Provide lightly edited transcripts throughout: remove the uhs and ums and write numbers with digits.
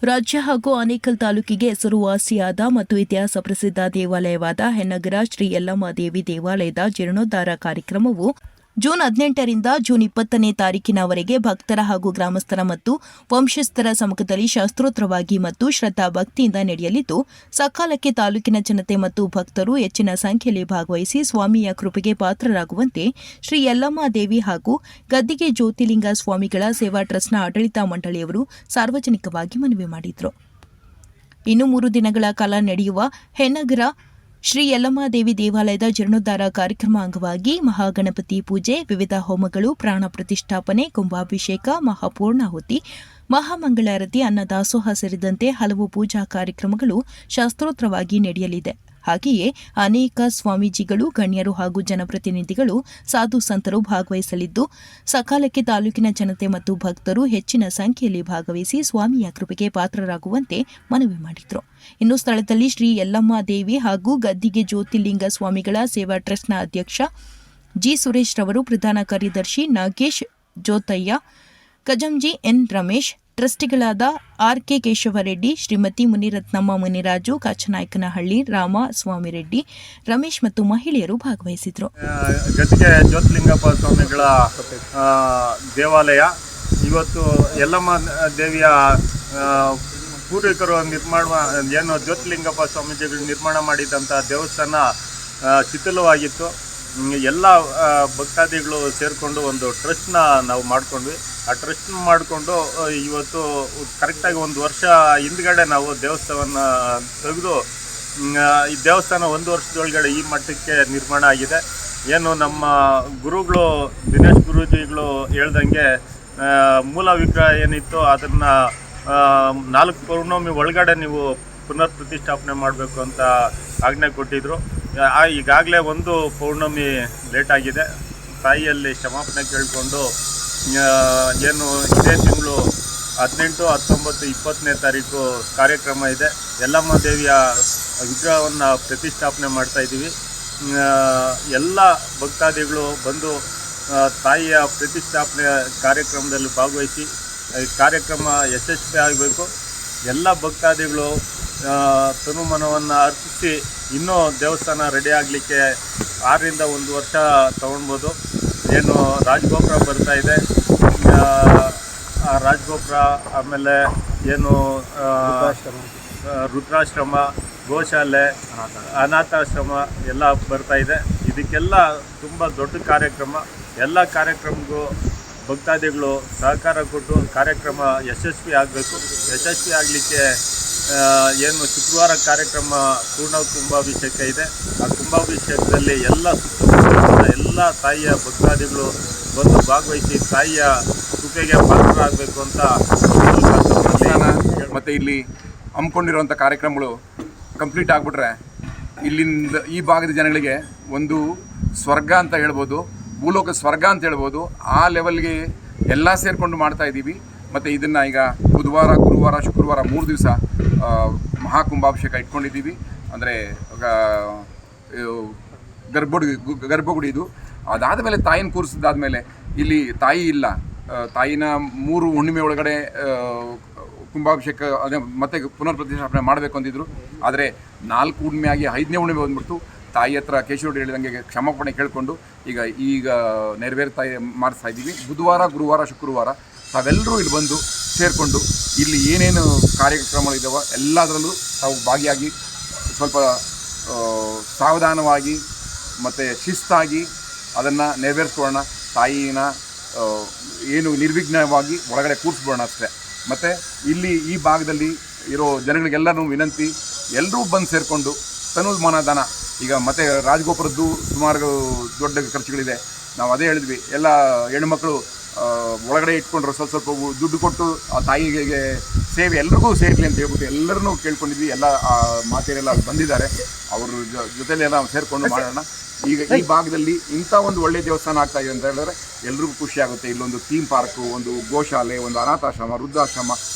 ರಾಜ್ಯ ಹಾಗೂ ಆನೇಕಲ್ ತಾಲೂಕಿಗೆ ಹೆಸರುವಾಸಿಯಾದ ಮತ್ತು ಇತಿಹಾಸ ಪ್ರಸಿದ್ಧ ದೇವಾಲಯವಾದ ಹೆನ್ನಗರ ಶ್ರೀ ಯಲ್ಲಮ್ಮ ದೇವಿ ದೇವಾಲಯದ ಜೀರ್ಣೋದ್ಧಾರ ಕಾರ್ಯಕ್ರಮವು ಜೂನ್ 18ರಿಂದ ಜೂನ್ 20ನೇ ತಾರೀಕಿನವರೆಗೆ ಭಕ್ತರ ಹಾಗೂ ಗ್ರಾಮಸ್ಥರ ಮತ್ತು ವಂಶಸ್ಥರ ಸಮ್ಮುಖದಲ್ಲಿ ಶಾಸ್ತ್ರೋತ್ರವಾಗಿ ಮತ್ತು ಶ್ರದ್ಧಾ ಭಕ್ತಿಯಿಂದ ನಡೆಯಲಿದ್ದು, ಸಕಾಲಕ್ಕೆ ತಾಲೂಕಿನ ಜನತೆ ಮತ್ತು ಭಕ್ತರು ಹೆಚ್ಚಿನ ಸಂಖ್ಯೆಯಲ್ಲಿ ಭಾಗವಹಿಸಿ ಸ್ವಾಮಿಯ ಕೃಪೆಗೆ ಪಾತ್ರರಾಗುವಂತೆ ಶ್ರೀ ಯಲ್ಲಮ್ಮ ದೇವಿ ಹಾಗೂ ಗದ್ದಿಗೆ ಜ್ಯೋತಿರ್ಲಿಂಗ ಸ್ವಾಮಿಗಳ ಸೇವಾ ಟ್ರಸ್ಟ್ನ ಆಡಳಿತ ಮಂಡಳಿಯವರು ಸಾರ್ವಜನಿಕವಾಗಿ ಮನವಿ ಮಾಡಿದರು. ಇನ್ನು 3 ದಿನಗಳ ಕಾಲ ನಡೆಯುವ ಹೆನ್ನಗರ ಶ್ರೀ ಯಲ್ಲಮ್ಮ ದೇವಿ ದೇವಾಲಯದ ಜೀರ್ಣೋದ್ಧಾರ ಕಾರ್ಯಕ್ರಮ ಅಂಗವಾಗಿ ಮಹಾಗಣಪತಿ ಪೂಜೆ, ವಿವಿಧ ಹೋಮಗಳು, ಪ್ರಾಣ ಪ್ರತಿಷ್ಠಾಪನೆ, ಕುಂಭಾಭಿಷೇಕ, ಮಹಾಪೂರ್ಣಾಹುತಿ, ಮಹಾಮಂಗಳಾರತಿ, ಅನ್ನದಾಸೋಹ ಸೇರಿದಂತೆ ಹಲವು ಪೂಜಾ ಕಾರ್ಯಕ್ರಮಗಳು ಶಾಸ್ತ್ರೋತ್ರವಾಗಿ ನಡೆಯಲಿದೆ. ಹಾಗೆಯೇ ಅನೇಕ ಸ್ವಾಮೀಜಿಗಳು, ಗಣ್ಯರು ಹಾಗೂ ಜನಪ್ರತಿನಿಧಿಗಳು, ಸಾಧು ಸಂತರು ಭಾಗವಹಿಸಲಿದ್ದು, ಸಕಾಲಕ್ಕೆ ತಾಲೂಕಿನ ಜನತೆ ಮತ್ತು ಭಕ್ತರು ಹೆಚ್ಚಿನ ಸಂಖ್ಯೆಯಲ್ಲಿ ಭಾಗವಹಿಸಿ ಸ್ವಾಮಿಯ ಕೃಪೆಗೆ ಪಾತ್ರರಾಗುವಂತೆ ಮನವಿ ಮಾಡಿದರು. ಇನ್ನು ಸ್ಥಳದಲ್ಲಿ ಶ್ರೀ ಯಲ್ಲಮ್ಮ ದೇವಿ ಹಾಗೂ ಗದ್ದಿಗೆ ಜ್ಯೋತಿರ್ಲಿಂಗ ಸ್ವಾಮಿಗಳ ಸೇವಾ ಟ್ರಸ್ಟ್ನ ಅಧ್ಯಕ್ಷ ಜಿ. ಸುರೇಶ್ ರವರು, ಪ್ರಧಾನ ಕಾರ್ಯದರ್ಶಿ ನಾಗೇಶ್ ಜೋತಯ್ಯ, ಕಜಂಜಿ ಎನ್. ರಮೇಶ್, ಟ್ರಸ್ಟಿಗಳಾದ ಆರ್. ಕೆ. ಕೇಶವರೆಡ್ಡಿ, ಶ್ರೀಮತಿ ಮುನಿರತ್ನಮ್ಮ ಮುನಿರಾಜು, ಕಾಚನಾಯಕನಹಳ್ಳಿ ರಾಮಸ್ವಾಮಿರೆಡ್ಡಿ, ರಮೇಶ್ ಮತ್ತು ಮಹಿಳೆಯರು ಭಾಗವಹಿಸಿದರು. ಗದ್ದಿಗೆ ಜ್ಯೋತಿರ್ಲಿಂಗಪ್ಪ ಸ್ವಾಮಿಗಳ ದೇವಾಲಯ ಇವತ್ತು ಯಲ್ಲಮ್ಮ ದೇವಿಯ ಪೂರ್ವಿಕರು ಏನು ಜ್ಯೋತಿರ್ಲಿಂಗಪ್ಪ ಸ್ವಾಮೀಜಿಗಳು ನಿರ್ಮಾಣ ಮಾಡಿದಂಥ ದೇವಸ್ಥಾನ ಶಿಥಿಲವಾಗಿತ್ತು. ಎಲ್ಲ ಭಕ್ತಾದಿಗಳು ಸೇರಿಕೊಂಡು ಒಂದು ಟ್ರಸ್ಟ್ನ ನಾವು ಮಾಡ್ಕೊಂಡ್ವಿ. ಆ ಟ್ರಸ್ಟ್ ಮಾಡಿಕೊಂಡು ಇವತ್ತು ಕರೆಕ್ಟಾಗಿ 1 ವರ್ಷ ಹಿಂದ್ಗಡೆ ನಾವು ದೇವಸ್ಥಾನವನ್ನು ತೆಗೆದು ಈ ದೇವಸ್ಥಾನ 1 ವರ್ಷದೊಳಗಡೆ ಈ ಮಟ್ಟಕ್ಕೆ ನಿರ್ಮಾಣ ಆಗಿದೆ. ಏನು ನಮ್ಮ ಗುರುಗಳು ದಿನೇಶ್ ಗುರೂಜಿಗಳು ಹೇಳ್ದಂಗೆ ಮೂಲ ವಿಗ್ರಹ ಏನಿತ್ತು ಅದನ್ನು 4 ಪೌರ್ಣಮಿ ಒಳಗಡೆ ನೀವು ಪುನರ್ ಪ್ರತಿಷ್ಠಾಪನೆ ಮಾಡಬೇಕು ಅಂತ ಆಜ್ಞೆ ಕೊಟ್ಟಿದ್ದರು. ಈಗಾಗಲೇ 1 ಪೌರ್ಣಮಿ ಲೇಟ್ ಆಗಿದೆ. ತಾಯಿಯಲ್ಲಿ ಕ್ಷಮಾಪಣೆ ಕೇಳಿಕೊಂಡು ಏನು ಇದೇ ತಿಂಗಳು 18, 19, 20ನೇ ತಾರೀಕು ಕಾರ್ಯಕ್ರಮ ಇದೆ. ಯಲ್ಲಮ್ಮ ದೇವಿಯ ವಿಗ್ರಹವನ್ನು ಪ್ರತಿಷ್ಠಾಪನೆ ಮಾಡ್ತಾಯಿದ್ದೀವಿ. ಎಲ್ಲ ಭಕ್ತಾದಿಗಳು ಬಂದು ತಾಯಿಯ ಪ್ರತಿಷ್ಠಾಪನೆ ಕಾರ್ಯಕ್ರಮದಲ್ಲಿ ಭಾಗವಹಿಸಿ ಕಾರ್ಯಕ್ರಮ ಯಶಸ್ವಿ ಆಗಬೇಕು. ಎಲ್ಲ ಭಕ್ತಾದಿಗಳು ತನುಮನವನ್ನು ಅರ್ಪಿಸಿ ಇನ್ನೂ ದೇವಸ್ಥಾನ ರೆಡಿ ಆಗಲಿಕ್ಕೆ 6ರಿಂದ 1 ವರ್ಷ ತೊಗೊಳ್ಬೋದು. ಏನು ರಾಜಗೋಪುರ ಬರ್ತಾ ಇದೆ, ರಾಜಗೋಪುರ, ಆಮೇಲೆ ಏನು ರುದ್ರಾಶ್ರಮ, ಗೋಶಾಲೆ, ಅನಾಥಾಶ್ರಮ ಎಲ್ಲ ಬರ್ತಾ ಇದೆ. ಇದಕ್ಕೆಲ್ಲ ತುಂಬ ದೊಡ್ಡ ಕಾರ್ಯಕ್ರಮ. ಎಲ್ಲ ಕಾರ್ಯಕ್ರಮಕ್ಕೂ ಭಕ್ತಾದಿಗಳು ಸಹಕಾರ ಕೊಟ್ಟು ಕಾರ್ಯಕ್ರಮ ಯಶಸ್ವಿ ಆಗಬೇಕು. ಯಶಸ್ವಿ ಆಗಲಿಕ್ಕೆ ಏನು ಶುಕ್ರವಾರ ಕಾರ್ಯಕ್ರಮ ಪೂರ್ಣ ಕುಂಭಾಭಿಷೇಕ ಇದೆ. ಆ ಕುಂಭಾಭಿಷೇಕದಲ್ಲಿ ಎಲ್ಲ ಸುತ್ತಮುತ್ತ ಎಲ್ಲ ತಾಯಿಯ ಭಕ್ತಾದಿಗಳು ಬಂದು ಭಾಗವಹಿಸಿ ತಾಯಿಯ ಕೃಪೆಗೆ ಪಾತ್ರರಾಗಬೇಕು ಅಂತ ಮತ್ತು ಇಲ್ಲಿ ಹಮ್ಮಿಕೊಂಡಿರುವಂಥ ಕಾರ್ಯಕ್ರಮಗಳು ಕಂಪ್ಲೀಟ್ ಆಗಿಬಿಟ್ರೆ ಇಲ್ಲಿಂದ ಈ ಭಾಗದ ಜನಗಳಿಗೆ ಒಂದು ಸ್ವರ್ಗ ಅಂತ ಹೇಳ್ಬೋದು, ಭೂಲೋಕ ಸ್ವರ್ಗ ಅಂತ ಹೇಳ್ಬೋದು. ಆ ಲೆವೆಲ್ಗೆ ಎಲ್ಲ ಸೇರಿಕೊಂಡು ಮಾಡ್ತಾಯಿದ್ದೀವಿ. ಮತ್ತು ಇದನ್ನು ಈಗ ಬುಧವಾರ, ಗುರುವಾರ, ಶುಕ್ರವಾರ 3 ದಿವಸ ಮಹಾಕುಂಭಾಭಿಷೇಕ ಇಟ್ಕೊಂಡಿದ್ದೀವಿ. ಅಂದರೆ ಗರ್ಭಗುಡಿ ಇದು. ಅದಾದ ಮೇಲೆ ತಾಯಿನ ಕೂರಿಸಿದಾದ್ಮೇಲೆ ಇಲ್ಲಿ ತಾಯಿ ಇಲ್ಲ. ತಾಯಿನ 3 ಹುಣ್ಣಿಮೆ ಒಳಗಡೆ ಕುಂಭಾಭಿಷೇಕ ಅದೇ ಮತ್ತೆ ಪುನರ್ ಪ್ರತಿಷ್ಠಾಪನೆ ಮಾಡಬೇಕು ಅಂದಿದ್ರು. ಆದರೆ 4 ಹುಣ್ಣಿಮೆ ಆಗಿ 5ನೇ ಹುಣ್ಣಿಮೆ ಬಂದ್ಬಿಟ್ಟು ತಾಯಿ ಹತ್ರ ಕೇಶವರೆಡ್ಡಿ ಹೇಳಿದಂಗೆ ಕ್ಷಮಾಪಣೆ ಕೇಳಿಕೊಂಡು ಈಗ ನೆರವೇರ್ತಾ ಮಾಡಿಸ್ತಾ ಇದ್ದೀವಿ. ಬುಧವಾರ, ಗುರುವಾರ, ಶುಕ್ರವಾರ ತಾವೆಲ್ಲರೂ ಇಲ್ಲಿ ಬಂದು ಸೇರಿಕೊಂಡು ಇಲ್ಲಿ ಏನೇನು ಕಾರ್ಯಕ್ರಮಗಳಿದ್ದಾವೆ ಎಲ್ಲದರಲ್ಲೂ ತಾವು ಭಾಗಿಯಾಗಿ ಸ್ವಲ್ಪ ಸಾವಧಾನವಾಗಿ ಮತ್ತು ಶಿಸ್ತಾಗಿ ಅದನ್ನು ನೆರವೇರಿಸ್ಕೊಳ್ಳೋಣ. ತಾಯಿನ ಏನು ನಿರ್ವಿಘ್ನವಾಗಿ ಒಳಗಡೆ ಕೂರಿಸ್ಬಿಡೋಣ ಅಷ್ಟೇ. ಮತ್ತು ಇಲ್ಲಿ ಈ ಭಾಗದಲ್ಲಿ ಇರೋ ಜನಗಳಿಗೆಲ್ಲರೂ ವಿನಂತಿ, ಎಲ್ಲರೂ ಬಂದು ಸೇರಿಕೊಂಡು ತನುಮನ ಈಗ ಮತ್ತು ರಾಜಗೋಪುರದ್ದು ಸುಮಾರು ದೊಡ್ಡ ಖರ್ಚುಗಳಿದೆ. ನಾವು ಅದೇ ಹೇಳಿದ್ವಿ, ಎಲ್ಲ ಹೆಣ್ಣುಮಕ್ಕಳು ಒಳಗಡೆ ಇಟ್ಕೊಂಡ್ರೆ ಸ್ವಲ್ಪ ದುಡ್ಡು ಕೊಟ್ಟು ಆ ತಾಯಿಗೆ ಸೇವೆ ಎಲ್ರಿಗೂ ಸೇರಲಿ ಅಂತ ಹೇಳ್ಬಿಟ್ಟು ಎಲ್ಲರನ್ನೂ ಕೇಳ್ಕೊಂಡಿದ್ವಿ. ಎಲ್ಲ ಮಾತೆಯರೆಲ್ಲ ಬಂದಿದ್ದಾರೆ. ಅವ್ರ ಜೊತೆಲೆಲ್ಲ ಸೇರಿಕೊಂಡು ಮಾಡೋಣ. ಈಗ ಈ ಭಾಗದಲ್ಲಿ ಇಂಥ ಒಂದು ಒಳ್ಳೆಯ ದೇವಸ್ಥಾನ ಆಗ್ತಾ ಇದೆ ಅಂತ ಹೇಳಿದ್ರೆ ಎಲ್ರಿಗೂ ಖುಷಿ ಆಗುತ್ತೆ. ಇಲ್ಲೊಂದು ಥೀಮ್ ಪಾರ್ಕು, ಒಂದು ಗೋಶಾಲೆ, ಒಂದು ಅನಾಥಾಶ್ರಮ, ವೃದ್ಧಾಶ್ರಮ,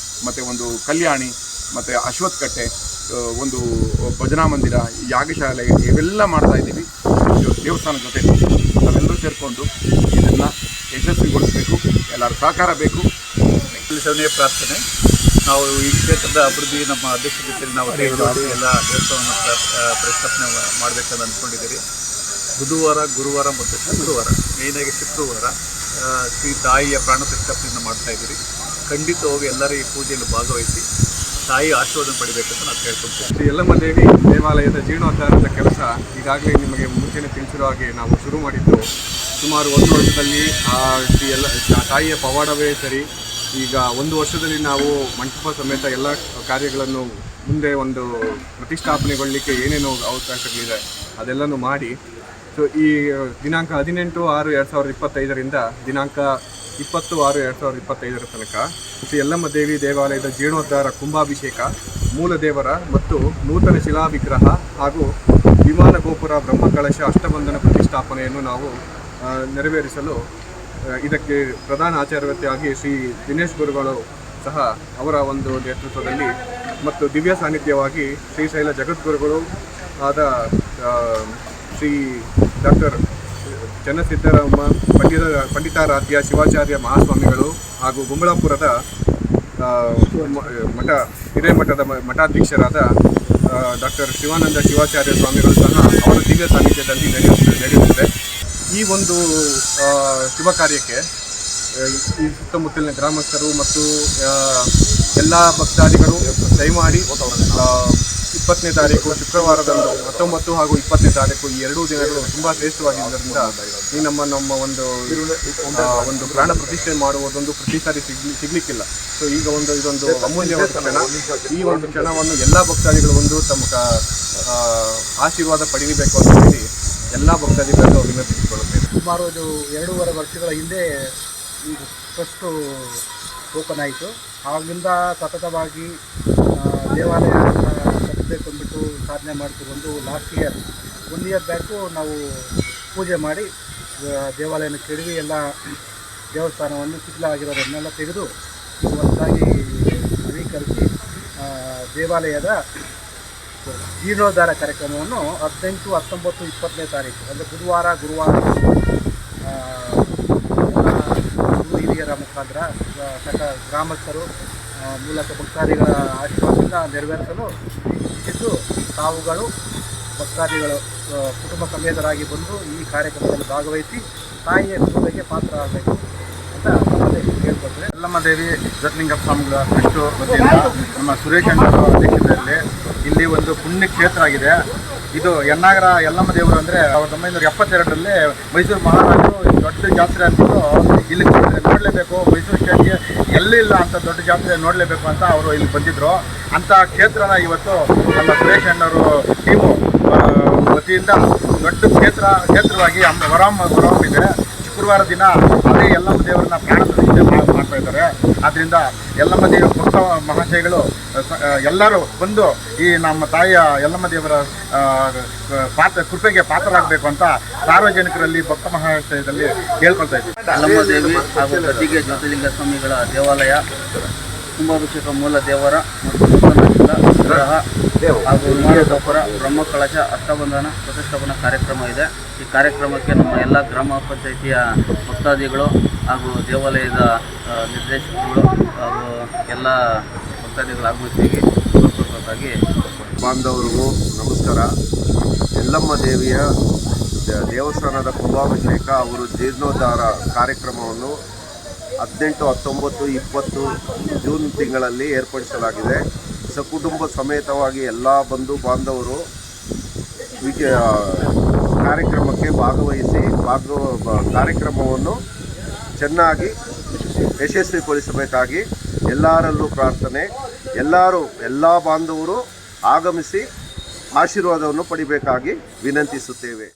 ಮತ್ತು ಒಂದು ಕಲ್ಯಾಣಿ, ಮತ್ತು ಅಶ್ವತ್ಥಕಟ್ಟೆ, ಒಂದು ಭಜನಾ ಮಂದಿರ, ಯಾಗಶಾಲೆ ಇವೆಲ್ಲ ಮಾಡ್ತಾಯಿದ್ದೀವಿ ದೇವಸ್ಥಾನ ಜೊತೆ. ನಾವೆಲ್ಲರೂ ಸೇರಿಕೊಂಡು ಇದನ್ನು ಯಶಸ್ವಿಗೊಳಿಸಬೇಕು. ಎಲ್ಲರ ಸಹಕಾರ ಬೇಕು. ಪ್ರಾರ್ಥನೆ. ನಾವು ಈ ಕ್ಷೇತ್ರದ ಅಭಿವೃದ್ಧಿ ನಮ್ಮ ಅಧ್ಯಕ್ಷತೆಯಲ್ಲಿ ನಾವು ತೆಗೆದುಕೊಂಡು ಎಲ್ಲ ದೇವಸ್ಥಾನವನ್ನು ಪ್ರತಿಷ್ಠಾಪನೆ ಮಾಡಬೇಕಂತ ಅಂದ್ಕೊಂಡಿದ್ದೀರಿ. ಬುಧವಾರ, ಗುರುವಾರ ಮತ್ತು ಶುಕ್ರವಾರ, ಮೇಯ್ನಾಗಿ ಶುಕ್ರವಾರ ಶ್ರೀ ತಾಯಿಯ ಪ್ರಾಣ ಪ್ರತಿಷ್ಠಾಪನೆಯನ್ನು ಮಾಡ್ತಾಯಿದ್ದೀರಿ. ಖಂಡಿತವಾಗಿ ಎಲ್ಲರೂ ಈ ಪೂಜೆಯಲ್ಲಿ ಭಾಗವಹಿಸಿ ತಾಯಿ ಆಶೀರ್ವಾದ ಪಡಿಬೇಕಂತ ನಾವು ಕೇಳ್ಕೊಳ್ತೀವಿ. ಶ್ರೀ ಯಲ್ಲಮ್ಮ ದೇವಿ ದೇವಾಲಯದ ಜೀರ್ಣೋದ್ಧಾರದ ಕೆಲಸ ಈಗಾಗಲೇ ನಿಮಗೆ ಮುಂಚೆನೇ ತಿಳಿಸಿರೋ ಹಾಗೆ ನಾವು ಶುರು ಮಾಡಿದ್ದು. ಸುಮಾರು 1 ವರ್ಷದಲ್ಲಿ ತಾಯಿಯ ಪವಾಡವೇ ಸರಿ. ಈಗ 1 ವರ್ಷದಲ್ಲಿ ನಾವು ಮಂಟಪ ಸಮೇತ ಎಲ್ಲ ಕಾರ್ಯಗಳನ್ನು ಮುಂದೆ ಒಂದು ಪ್ರತಿಷ್ಠಾಪನೆಗೊಳ್ಳಲಿಕ್ಕೆ ಏನೇನು ಅವಕಾಶಗಳಿದೆ ಅದೆಲ್ಲನೂ ಮಾಡಿ, ಸೊ ಈ ದಿನಾಂಕ 18/6/2025ರಿಂದ ದಿನಾಂಕ 20/6/2025 ತನಕ ಶ್ರೀ ಯಲ್ಲಮ್ಮ ದೇವಿ ದೇವಾಲಯದ ಜೀರ್ಣೋದ್ಧಾರ ಕುಂಭಾಭಿಷೇಕ, ಮೂಲ ದೇವರ ಮತ್ತು ನೂತನ ಶಿಲಾ ವಿಗ್ರಹ ಹಾಗೂ ವಿಮಾನ ಗೋಪುರ ಬ್ರಹ್ಮಕಲಶ ಅಷ್ಟಬಂಧನ ಪ್ರತಿಷ್ಠಾಪನೆಯನ್ನು ನಾವು ನೆರವೇರಿಸಲು ಇದಕ್ಕೆ ಪ್ರಧಾನ ಆಚಾರ್ಯತೆಯಾಗಿ ಶ್ರೀ ದಿನೇಶ್ ಗುರುಗಳು ಸಹ ಅವರ ಒಂದು ನೇತೃತ್ವದಲ್ಲಿ ಮತ್ತು ದಿವ್ಯ ಸಾನ್ನಿಧ್ಯವಾಗಿ ಶ್ರೀಶೈಲ ಜಗದ್ಗುರುಗಳು ಆದ ಶ್ರೀ ಡಾಕ್ಟರ್ ಚನ್ನಸಿದ್ದರಾಮ ಪಂಡಿತಾರಾಧ್ಯ ಶಿವಾಚಾರ್ಯ ಮಹಾಸ್ವಾಮಿಗಳು ಹಾಗೂ ಗುಂಬಳಾಪುರದ ಹಿರೇಮಠದ ಮಠಾಧೀಶರಾದ ಡಾಕ್ಟರ್ ಶಿವಾನಂದ ಶಿವಾಚಾರ್ಯ ಸ್ವಾಮಿಗಳು ಸಹ ಅವರ ದಿವ್ಯ ಸಾನ್ನಿಧ್ಯದಲ್ಲಿ ನಡೆಯುತ್ತದೆ. ಈ ಒಂದು ಶುಭ ಕಾರ್ಯಕ್ಕೆ ಈ ಸುತ್ತಮುತ್ತಲಿನ ಗ್ರಾಮಸ್ಥರು ಮತ್ತು ಎಲ್ಲ ಭಕ್ತಾದಿಗಳು ದಯಮಾಡಿ 20ನೇ ತಾರೀಕು ಶುಕ್ರವಾರದಂದು 19 ಹಾಗೂ 20ನೇ ತಾರೀಕು ಈ 2 ದಿನಗಳು ತುಂಬ ಶ್ರೇಷ್ಠವಾಗಿದ್ದರಿಂದ ಈ ನಮ್ಮ ಒಂದು ಪ್ರಾಣ ಪ್ರತಿಷ್ಠೆ ಮಾಡುವುದೊಂದು ಪ್ರತಿ ಸಾರಿ ಸಿಗಲಿಕ್ಕಿಲ್ಲ. ಸೊ ಈಗ ಇದೊಂದು ಅಮೂಲ್ಯವಾದ ಕ್ಷಣ. ಈ ಒಂದು ಕ್ಷಣವನ್ನು ಎಲ್ಲ ಭಕ್ತಾದಿಗಳು ತಮ್ಮ ಆಶೀರ್ವಾದ ಪಡೆಯಬೇಕು ಅಂತ ಹೇಳಿ ಎಲ್ಲ ಭಕ್ತಾದಿಗಳನ್ನು ವಿನಂತಿಸಿಕೊಳ್ಳುತ್ತೇವೆ. ಸುಮಾರು 2.5 ವರ್ಷಗಳ ಹಿಂದೆ ಈ ಟ್ರಸ್ಟು ಓಪನ್ ಆಯಿತು. ಆಗಿಂದ ಸತತವಾಗಿ ದೇವಾಲಯ ಕಟ್ಟಬೇಕು ಅಂದ್ಬಿಟ್ಟು ಸಾಧನೆ ಮಾಡ್ತಿದ್ದು ಲಾಸ್ಟ್ ಇಯರ್ 1 ಇಯರ್ ಬ್ಯಾಕು ನಾವು ಪೂಜೆ ಮಾಡಿ ದೇವಾಲಯನ ಕೆಡವಿ ಎಲ್ಲ ದೇವಸ್ಥಾನವನ್ನು ಶಿಥಿಲಾಗಿರೋದನ್ನೆಲ್ಲ ತೆಗೆದು ಹೊಸದಾಗಿ ನವೀಕರಿಸಿ ದೇವಾಲಯದ ಜೀರ್ಣೋದ್ಧಾರ ಕಾರ್ಯಕ್ರಮವನ್ನು 18, 19, 20ನೇ ತಾರೀಕು ಅಂದರೆ ಬುಧವಾರ, ಗುರುವಾರ ಹಿರಿಯರ ಮುಖಾಂತರ ಗ್ರಾಮಸ್ಥರು ಮೂಲಕ ಭಕ್ತಾದಿಗಳ ಆಶೀರ್ವಾದದಿಂದ ನೆರವೇರಿಸಲು ಇದ್ದು ತಾವುಗಳು ಭಕ್ತಾದಿಗಳು ಕುಟುಂಬ ಸಮೇತರಾಗಿ ಬಂದು ಈ ಕಾರ್ಯಕ್ರಮದಲ್ಲಿ ಭಾಗವಹಿಸಿ ತಾಯಿಯ ಕೃಪೆಗೆ ಪಾತ್ರ ಆಗಬೇಕು ಅಂತ ಕೇಳ್ಕೊಳ್ತಾರೆ. ಯಲ್ಲಮ್ಮ ದೇವಿ ಜ್ಯೋತಿರ್ಲಿಂಗ ಸ್ವಾಮಿಗಳ ಟ್ರಸ್ಟು ವತಿಯಿಂದ ನಮ್ಮ ಸುರೇಶ್ ಅಣ್ಣವರ ಅಧ್ಯಕ್ಷತೆಯಲ್ಲಿ ಇಲ್ಲಿ ಒಂದು ಪುಣ್ಯ ಕ್ಷೇತ್ರ ಆಗಿದೆ. ಇದು ಯನ್ನಾಗರ ಯಲ್ಲಮ್ಮ ದೇವರು ಅಂದರೆ 1972ರಲ್ಲಿ ಮೈಸೂರು ಮಹಾರಾಜರು ದೊಡ್ಡ ಜಾತ್ರೆ ಅಂದ್ಬಿಟ್ಟು ಇಲ್ಲಿ ನೋಡಲೇಬೇಕು, ಮೈಸೂರು ಸ್ಟೇಟ್ಗೆ ಎಲ್ಲಿಲ್ಲ ಅಂತ ದೊಡ್ಡ ಜಾತ್ರೆ ನೋಡಲೇಬೇಕು ಅಂತ ಅವರು ಇಲ್ಲಿ ಬಂದಿದ್ದರು. ಅಂಥ ಕ್ಷೇತ್ರನ ಇವತ್ತು ನಮ್ಮ ಸುರೇಶ್ ಅಣ್ಣವರು ಟೀಮು ವತಿಯಿಂದ ದೊಡ್ಡ ಕ್ಷೇತ್ರವಾಗಿ ಹೊರ ಇದೆ. ಶುಕ್ರವಾರ ದಿನ ಅದೇ ಯಲ್ಲಮ್ಮ ದೇವರನ್ನ ಪ್ರಾಣ ಪ್ರತಿಷ್ಠೆ ಮಾಡ್ತಾ ಇದ್ದಾರೆ. ಆದ್ದರಿಂದ ಯಲ್ಲಮ್ಮ ದೇವ ಭಕ್ತ ಮಹಾಶಯಗಳು ಎಲ್ಲರೂ ಬಂದು ಈ ನಮ್ಮ ತಾಯಿಯ ಯಲ್ಲಮ್ಮ ದೇವರ ಕೃಪೆಗೆ ಪಾತ್ರರಾಗಬೇಕು ಅಂತ ಸಾರ್ವಜನಿಕರಲ್ಲಿ ಭಕ್ತ ಮಹಾಶಯದಲ್ಲಿ ಕೇಳ್ಕೊಳ್ತಾ ಇದ್ದೀವಿ. ಯಲ್ಲಮ್ಮ ದೇವಿ ಹಾಗೂ ಗದ್ದಿಗೆ ಜ್ಯೋತಿರ್ಲಿಂಗ ಸ್ವಾಮಿಗಳ ದೇವಾಲಯ ಕುಂಭಾಭಿಷೇಕ, ಮೂಲ ದೇವರ ಮತ್ತು ನೂತನ ಶಿಲಾ ವಿಗ್ರಹ ಹಾಗೂ ವಿಮಾನ ಗೋಪುರ ಬ್ರಹ್ಮಕಲಶ ಅಷ್ಟಬಂಧನ ಪ್ರತಿಷ್ಠಾಪನಾ ಕಾರ್ಯಕ್ರಮ ಇದೆ. ಈ ಕಾರ್ಯಕ್ರಮಕ್ಕೆ ನಮ್ಮ ಎಲ್ಲ ಗ್ರಾಮ ಪಂಚಾಯಿತಿಯ ಭಕ್ತಾದಿಗಳು ಹಾಗೂ ದೇವಾಲಯದ ನಿರ್ದೇಶಕರು ಹಾಗೂ ಎಲ್ಲ ಭಕ್ತಾದಿಗಳು ಆಗಮಿಸಿಗೆ ಕೋರ್ಪೂರ್ವಕವಾಗಿ ಬಾಂಧವರಿಗೂ ನಮಸ್ಕಾರ. ಯಲ್ಲಮ್ಮ ದೇವಿಯ ದೇವಸ್ಥಾನದ ಕುಂಭಾಭಿಷೇಕ ಅವರು ಜೀರ್ಣೋದ್ಧಾರ ಕಾರ್ಯಕ್ರಮವನ್ನು 18, 19, 20 ಜೂನ್ ತಿಂಗಳಲ್ಲಿ ಏರ್ಪಡಿಸಲಾಗಿದೆ. ಸಕುಟುಂಬ ಸಮೇತವಾಗಿ ಎಲ್ಲ ಬಂಧು ಬಾಂಧವರು ಕಾರ್ಯಕ್ರಮಕ್ಕೆ ಭಾಗವಹಿಸಿ ಕಾರ್ಯಕ್ರಮವನ್ನು ಚೆನ್ನಾಗಿ ಯಶಸ್ವಿಗೊಳಿಸಬೇಕಾಗಿ ಎಲ್ಲರಲ್ಲೂ ಪ್ರಾರ್ಥನೆ. ಎಲ್ಲ ಬಾಂಧವರು ಆಗಮಿಸಿ ಆಶೀರ್ವಾದವನ್ನು ಪಡಿಬೇಕಾಗಿ ವಿನಂತಿಸುತ್ತೇವೆ.